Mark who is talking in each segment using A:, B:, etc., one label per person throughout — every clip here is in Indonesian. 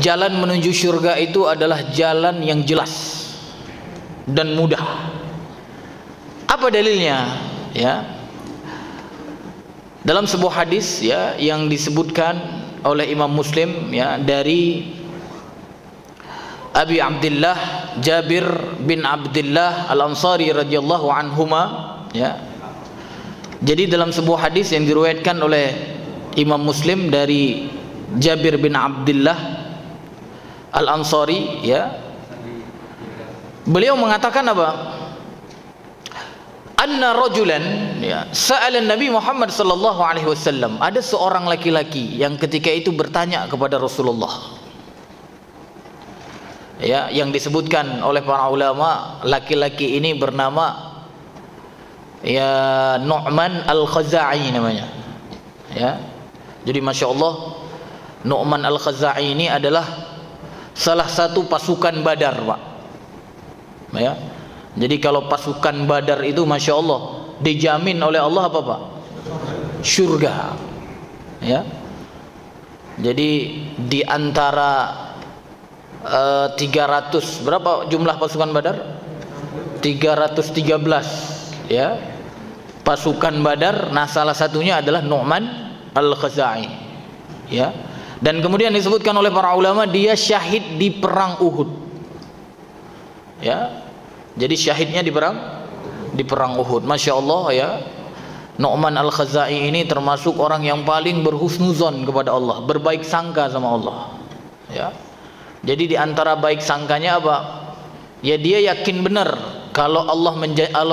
A: jalan menuju surga itu adalah jalan yang jelas dan mudah. Apa dalilnya? Ya, dalam sebuah hadis ya yang disebutkan oleh Imam Muslim ya dari Abi Abdullah Jabir bin Abdullah Al-Ansari radhiyallahu anhuma ya. Jadi dalam sebuah hadis yang diriwayatkan oleh Imam Muslim dari Jabir bin Abdullah Al-Ansari ya, beliau mengatakan apa? Anna rajulan ya sa'ala Nabi Muhammad sallallahu alaihi wasallam, ada seorang laki-laki yang ketika itu bertanya kepada Rasulullah. Ya, yang disebutkan oleh para ulama, laki-laki ini bernama ya Nu'man Al-Khaza'i namanya. Ya. Jadi Masya Allah, Nu'man Al-Khaza'i ini adalah salah satu pasukan Badar, Pak. Ya. Jadi kalau pasukan Badar itu Masya Allah dijamin oleh Allah apa, Pak? Surga. Ya. Jadi di antara 300, berapa jumlah pasukan Badar? 313 ya pasukan Badar. Nah salah satunya adalah Nu'man Al-Khaza'i ya. Dan kemudian disebutkan oleh para ulama dia syahid di perang Uhud ya. Jadi syahidnya di perang Uhud. Masya Allah ya, Nu'man Al-Khaza'i ini termasuk orang yang paling berhusnuzon kepada Allah, berbaik sangka sama Allah ya. Jadi di antara baik sangkanya apa? Ya dia yakin benar kalau Allah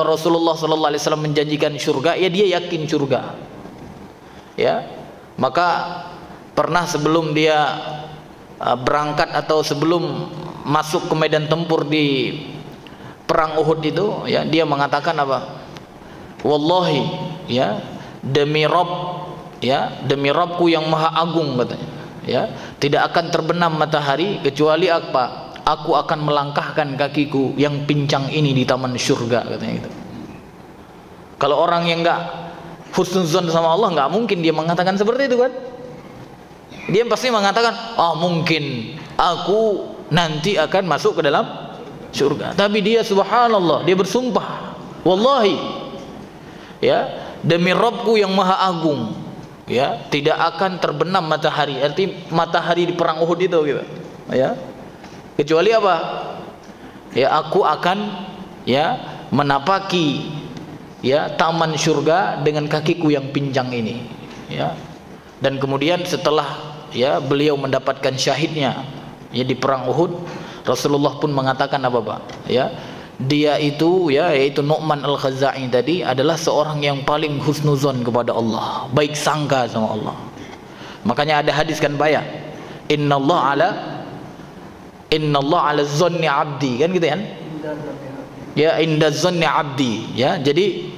A: Rasulullah sallallahu alaihi wasallam menjanjikan surga, ya dia yakin surga. Ya. Maka pernah sebelum dia berangkat atau sebelum masuk ke medan tempur di perang Uhud itu, ya dia mengatakan apa? Wallahi, ya, demi Rabb, ya, demi Rabbku yang Maha Agung katanya. Ya, tidak akan terbenam matahari kecuali apa? Aku akan melangkahkan kakiku yang pincang ini di taman surga katanya gitu. Kalau orang yang enggak husnuzon sama Allah, enggak mungkin dia mengatakan seperti itu kan? Dia pasti mengatakan, "Ah, mungkin aku nanti akan masuk ke dalam surga." Tapi dia subhanallah, dia bersumpah, "Wallahi, ya, demi Rabbku yang Maha Agung, ya, tidak akan terbenam matahari." Arti matahari di perang Uhud itu gitu. Ya. Kecuali apa? Ya, aku akan ya menapaki ya taman surga dengan kakiku yang pincang ini. Ya. Dan kemudian setelah ya beliau mendapatkan syahidnya ya di perang Uhud, Rasulullah pun mengatakan apa, Pak? Ya. Dia itu ya, yaitu Nu'man Al-Khaza'i tadi adalah seorang yang paling husnuzon kepada Allah, baik sangka sama Allah. Makanya ada hadis kan, Pak ya, Innallaha ala zanni abdi, kan gitu kan? Ya, inda zanni abdi, ya. Jadi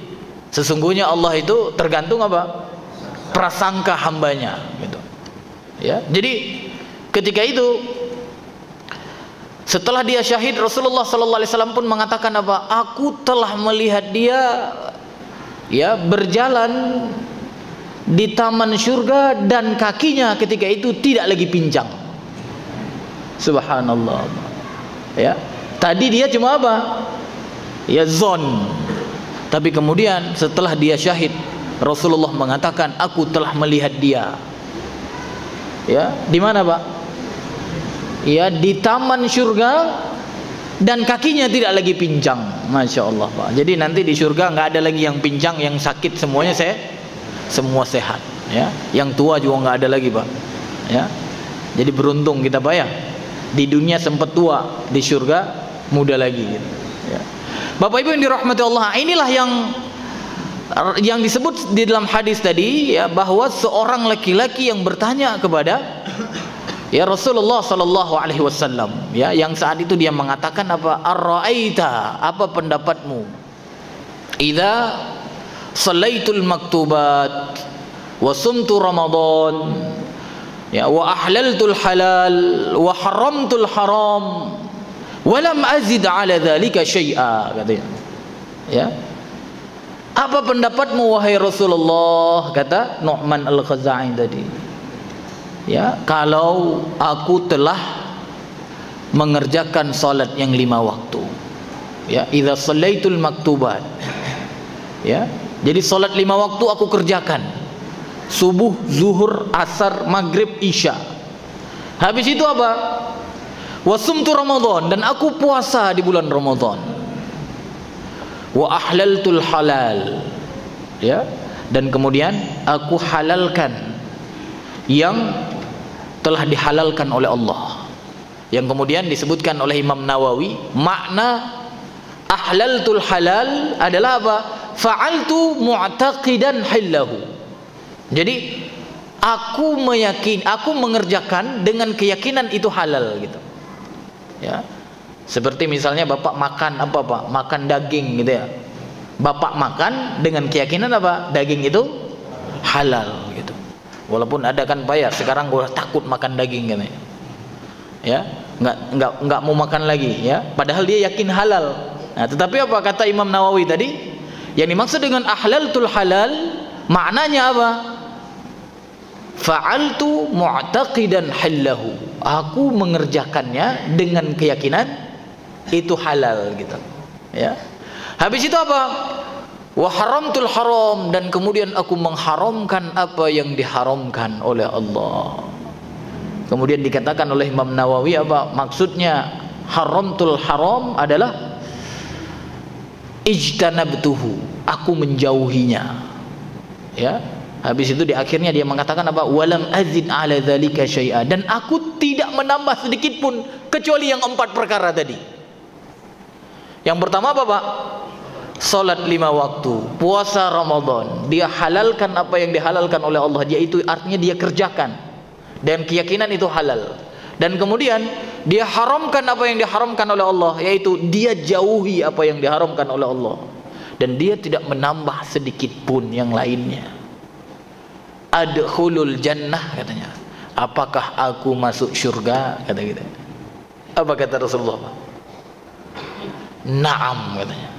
A: sesungguhnya Allah itu tergantung apa? Prasangka hambanya gitu. Ya. Jadi ketika itu setelah dia syahid, Rasulullah sallallahu alaihi wasallam pun mengatakan apa? Aku telah melihat dia ya berjalan di taman surga dan kakinya ketika itu tidak lagi pincang. Subhanallah. Ya. Tadi dia cuma apa? Ya zon. Tapi kemudian setelah dia syahid, Rasulullah mengatakan, aku telah melihat dia. Ya, di mana, Pak? Ya, di taman surga dan kakinya tidak lagi pincang. Masya Allah, Pak. Jadi nanti di surga nggak ada lagi yang pincang, yang sakit, semuanya semua sehat. Ya, yang tua juga nggak ada lagi, Pak. Ya, jadi beruntung kita, Pak ya. Di dunia sempat tua, di surga muda lagi. Gitu. Ya. Bapak Ibu yang dirahmati Allah, inilah yang disebut di dalam hadis tadi ya, bahwa seorang laki-laki yang bertanya kepada ya Rasulullah sallallahu alaihi wasallam ya, yang saat itu dia mengatakan apa? Ar-ra'aita, apa pendapatmu? Idza shallaitul maktubat wa sumtu ramadan ya wa ahlaltul halal wa haramtul haram wa lam azid ala dzalika syai'a, katanya. Ya. Apa pendapatmu wahai Rasulullah, kata Nu'man Al-Khaza'i tadi. ya, kalau aku telah mengerjakan salat yang 5 waktu. Ya, idza shallaitul maktubat. Ya, jadi salat 5 waktu aku kerjakan. Subuh, zuhur, asar, maghrib, isya. Habis itu apa? Wasumtu Ramadan, dan aku puasa di bulan Ramadan. Wa ahlaltul halal. Ya, dan kemudian aku halalkan yang telah dihalalkan oleh Allah. Yang kemudian disebutkan oleh Imam Nawawi, makna ahlaltul halal adalah apa? Fa'altu mu'taqidan hillahu. Jadi aku mengerjakan dengan keyakinan itu halal gitu. Ya. Seperti misalnya Bapak makan apa Pak? Makan daging gitu ya. Bapak makan dengan keyakinan apa? Daging itu halal gitu. Walaupun ada kan Pak ya, sekarang gue takut makan daging gitu ya. Enggak mau makan lagi ya. Padahal dia yakin halal. Nah, tetapi apa kata Imam Nawawi tadi? Yang dimaksud dengan ahlaltul halal maknanya apa? Fa'altu mu'taqidan hallahu. Aku mengerjakannya dengan keyakinan itu halal gitu. Ya. Habis itu apa? Wa haramtul haram, dan kemudian aku mengharamkan apa yang diharamkan oleh Allah. Kemudian dikatakan oleh Imam Nawawi apa? Maksudnya haramtul haram adalah ijtanabtuhu, aku menjauhinya. Ya. Habis itu di akhirnya dia mengatakan apa? Walam azid ala dzalika syai'a, dan aku tidak menambah sedikit pun kecuali yang 4 perkara tadi. Yang pertama apa Pak? Salat 5 waktu, puasa Ramadan. Dia halalkan apa yang dihalalkan oleh Allah, yaitu artinya dia kerjakan dan keyakinan itu halal. Dan kemudian dia haramkan apa yang diharamkan oleh Allah, yaitu dia jauhi apa yang diharamkan oleh Allah, dan dia tidak menambah sedikit pun yang lainnya. Adkhulul jannah katanya. Apakah aku masuk surga? Kata kita. Apa kata Rasulullah Pak? Naam katanya.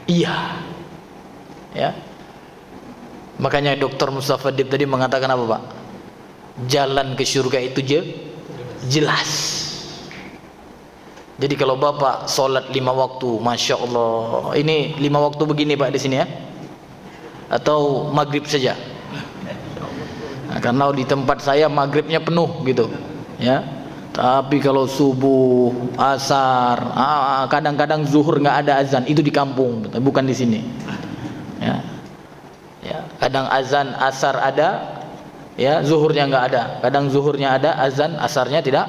A: Iya. Ya. Makanya Dr. Mustafa Dib tadi mengatakan apa Pak? Jalan ke surga itu jelas. Jadi kalau Bapak sholat 5 waktu, Masya Allah. Ini 5 waktu begini Pak di sini ya? Atau maghrib saja? Nah, karena di tempat saya maghribnya penuh gitu ya. Tapi kalau subuh, asar, kadang-kadang zuhur nggak ada azan, itu di kampung, bukan di sini. Ya. Ya, kadang azan asar ada, ya zuhurnya nggak ada. Kadang zuhurnya ada, azan asarnya tidak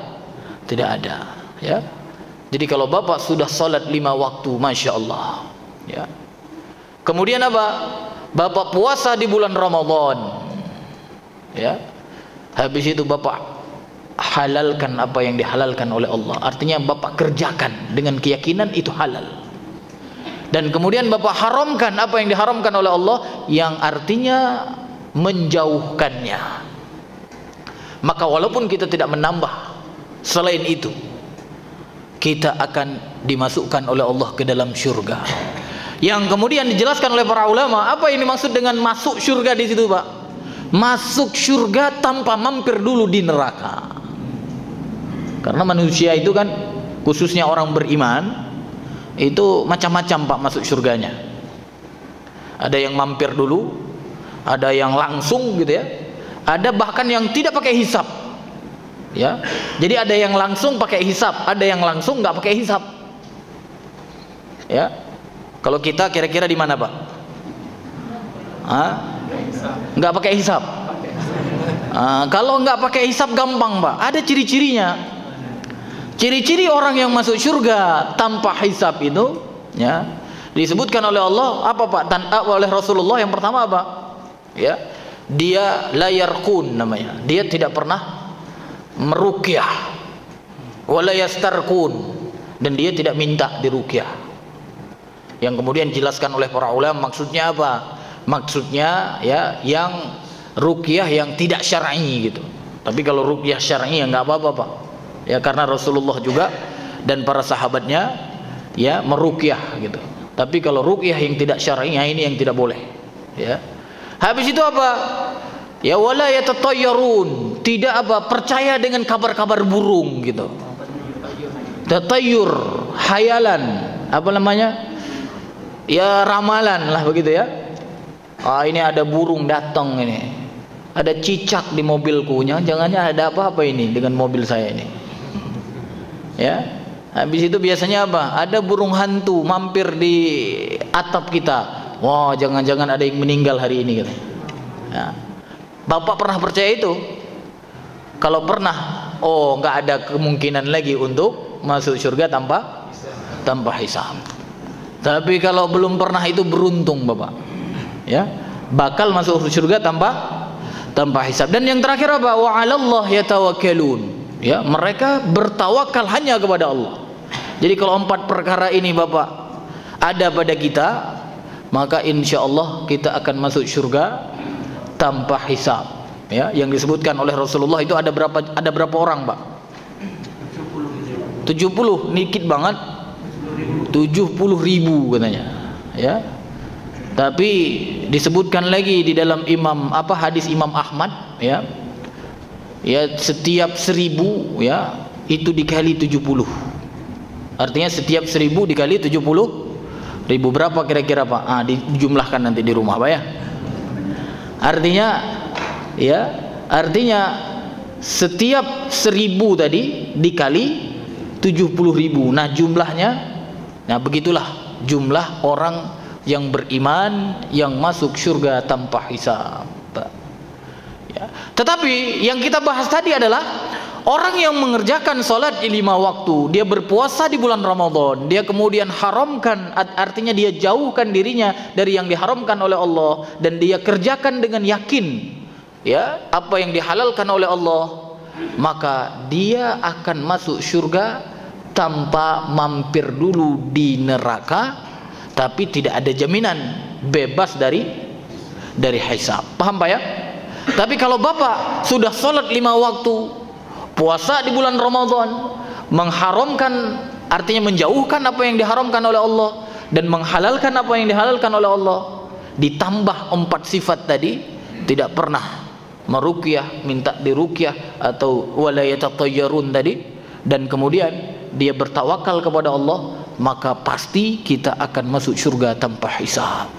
A: ada. Ya. Jadi kalau Bapak sudah sholat 5 waktu, Masya Allah. Ya. Kemudian apa? Bapak puasa di bulan Ramadan. Ya. Habis itu Bapak halalkan apa yang dihalalkan oleh Allah. Artinya Bapak kerjakan dengan keyakinan itu halal. Dan kemudian Bapak haramkan apa yang diharamkan oleh Allah, yang artinya menjauhkannya. Maka walaupun kita tidak menambah selain itu, kita akan dimasukkan oleh Allah ke dalam syurga. Yang kemudian dijelaskan oleh para ulama, apa yang dimaksud dengan masuk syurga di situ Pak? Masuk syurga tanpa mampir dulu di neraka. Karena manusia itu kan, khususnya orang beriman, itu macam-macam Pak masuk surganya. Ada yang mampir dulu, ada yang langsung gitu ya, ada bahkan yang tidak pakai hisab. Ya, jadi ada yang langsung pakai hisab, ada yang langsung nggak pakai hisab. Ya, kalau kita kira-kira di mana Pak? Nggak pakai hisab. Kalau nggak pakai hisab gampang Pak, ada ciri-cirinya. Ciri-ciri orang yang masuk surga tanpa hisab itu, ya, disebutkan oleh Allah apa Pak? Oleh Rasulullah yang pertama apa? Ya, dia la yarqun namanya. Dia tidak pernah meruqyah, wala yastarqun, dan dia tidak minta diruqyah. Yang kemudian dijelaskan oleh para ulama maksudnya apa? Maksudnya ya yang ruqyah yang tidak syar'i gitu. Tapi kalau ruqyah syar'i ya nggak apa-apa Pak. Ya karena Rasulullah juga dan para sahabatnya ya meruqyah gitu. Tapi kalau ruqyah yang tidak syar'i, ini yang tidak boleh. Ya. Habis itu apa? Ya wala yatatayyarun, tidak percaya dengan kabar-kabar burung gitu. Tatayur, hayalan, apa namanya? Ya ramalan lah begitu ya. Ini ada burung datang ini. Ada cicak di mobilku, jangan-jangan ada apa-apa ini dengan mobil saya ini. Ya. Habis itu biasanya apa? Ada burung hantu mampir di atap kita. Wah, jangan-jangan ada yang meninggal hari ini gitu. Ya. Bapak pernah percaya itu? Kalau pernah, nggak ada kemungkinan lagi untuk masuk surga tanpa hisab. Tapi kalau belum pernah itu beruntung Bapak. Ya, bakal masuk surga tanpa hisab. Dan yang terakhir apa? Wa 'alallah yatawakkalun. Ya, mereka bertawakal hanya kepada Allah. Jadi kalau 4 perkara ini Bapak ada pada kita, maka insya Allah kita akan masuk surga tanpa hisab. Ya, yang disebutkan oleh Rasulullah itu ada berapa orang, Pak? 70, dikit banget. 70.000 katanya. Ya. Tapi disebutkan lagi di dalam hadis Imam Ahmad, ya. Ya, setiap 1000 ya itu dikali 70. Artinya setiap 1000 dikali 70.000 berapa kira-kira Pak? Dijumlahkan nanti di rumah Pak ya. Artinya setiap 1000 tadi dikali 70.000. Nah jumlahnya, begitulah jumlah orang yang beriman yang masuk surga tanpa hisab. Ya. Tetapi yang kita bahas tadi adalah orang yang mengerjakan sholat 5 waktu, dia berpuasa di bulan Ramadan, dia kemudian haramkan, artinya dia jauhkan dirinya dari yang diharamkan oleh Allah, dan dia kerjakan dengan yakin ya apa yang dihalalkan oleh Allah, maka dia akan masuk surga tanpa mampir dulu di neraka, tapi tidak ada jaminan bebas dari hisab. Paham Pak ya? Tapi kalau Bapak sudah sholat 5 waktu, puasa di bulan Ramadan, mengharamkan, artinya menjauhkan apa yang diharamkan oleh Allah dan menghalalkan apa yang dihalalkan oleh Allah, ditambah 4 sifat tadi, tidak pernah meruqyah, minta diruqyah atau wala yatatayyarun tadi, dan kemudian dia bertawakal kepada Allah, maka pasti kita akan masuk surga tanpa hisab.